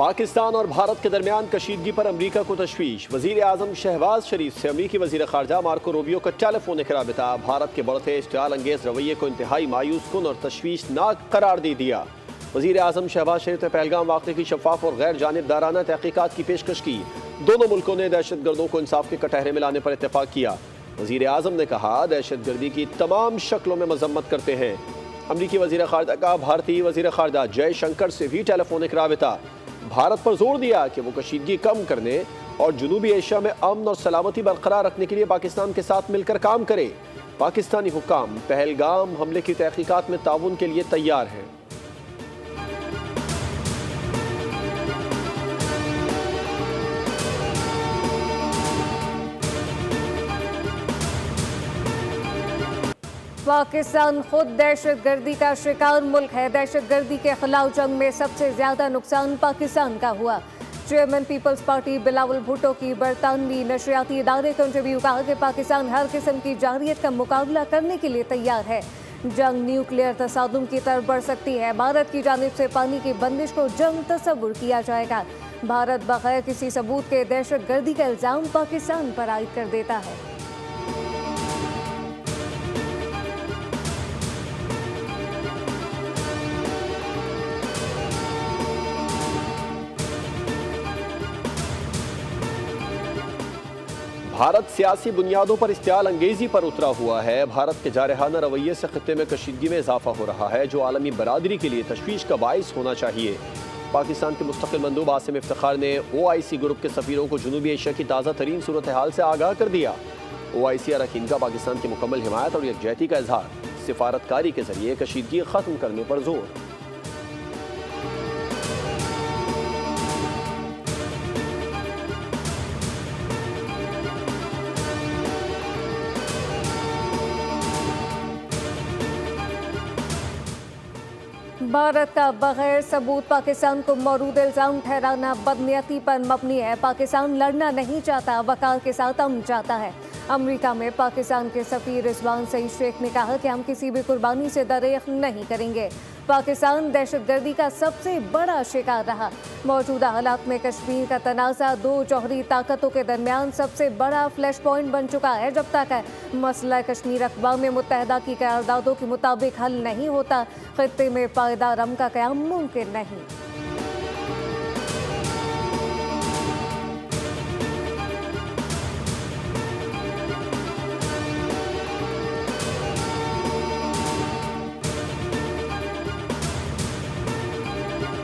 पाकिस्तान और भारत के दरमियान कशीदगी पर अमरीका को तशवीश। वजीर आजम शहबाज शरीफ से अमरीकी वजीर खारजा मार्को रूबियो का टेलीफोनिक राबिता। भारत के बढ़ते इश्तियाल अंगेज रवैये को इंतहाई मायूस कुन और तशवीशनाक करार दे दिया। वजीर आजम शहबाज शरीफ ने पहलगाम वाक़े की शफाफ और गैर जानिबदाराना तहकीकात की पेशकश की। दोनों मुल्कों ने दहशत गर्दों को इंसाफ के कटहरे में लाने पर इत्तेफाक किया। वजीर आजम ने कहा, दहशत गर्दी की तमाम शक्लों में मजम्मत करते हैं। अमरीकी वजीर खारजा का भारतीय वजीर खारजा जयशंकर से भी टेलीफोनिक राबिता। भारत पर जोर दिया कि वो कशीदगी कम करने और जनूबी एशिया में अमन और सलामती बरकरार रखने के लिए पाकिस्तान के साथ मिलकर काम करे। पाकिस्तानी हुक्काम पहलगाम हमले की तहकीकात में ताउन के लिए तैयार हैं। पाकिस्तान खुद दहशत गर्दी का शिकार मुल्क है। दहशत गर्दी के खिलाफ जंग में सबसे ज्यादा नुकसान पाकिस्तान का हुआ। चेयरमैन पीपल्स पार्टी बिलावल भुट्टो की बरतानवी नशरियाती इदारे का इंटरव्यू कहा कि पाकिस्तान हर किस्म की जारहियत का मुकाबला करने के लिए तैयार है। जंग न्यूक्लियर तसादुम की तरफ बढ़ सकती है। भारत की जानिब से पानी की बंदिश को जंग तस्वुर किया जाएगा। भारत बगैर किसी सबूत के दहशत गर्दी का इल्जाम पाकिस्तान पर आयद कर देता है। भारत सियासी बुनियादों पर इश्तियाल अंगेजी पर उतरा हुआ है। भारत के जारहाना रवैये से खत्ते में कशीदगी में इजाफा हो रहा है, जो आलमी बरादरी के लिए तशवीश का बाइस होना चाहिए। पाकिस्तान के मुस्तकिल मंदूब आसिम इफ्तिखार ने OIC ग्रुप के सफीरों को जनूबी एशिया की ताज़ा तरीन सूरत हाल से आगाह कर दिया। OIC अरकान का पाकिस्तान की मुकम्मल हिमायत और यकजहती का इजहार, सिफारतकारी के जरिए कशीदगी खत्म करने पर जोर। भारत का बगैर सबूत पाकिस्तान को मौरूद इल्जाम ठहराना बदनीयती पर मबनी है। पाकिस्तान लड़ना नहीं चाहता, वकार के साथ अमन चाहता है। अमेरिका में पाकिस्तान के सफीर रिजवान सईद शेख ने कहा कि हम किसी भी कुर्बानी से दरेख नहीं करेंगे। पाकिस्तान दहशतगर्दी का सबसे बड़ा शिकार रहा। मौजूदा हालात में कश्मीर का तनाज़ा दो जौहरी ताकतों के दरमियान सबसे बड़ा फ्लैश पॉइंट बन चुका है। जब तक मसला कश्मीर अक़वाम मुत्तहिदा की करारदादों के मुताबिक हल नहीं होता, खित्ते में पायदार अमन का क़याम मुमकिन नहीं।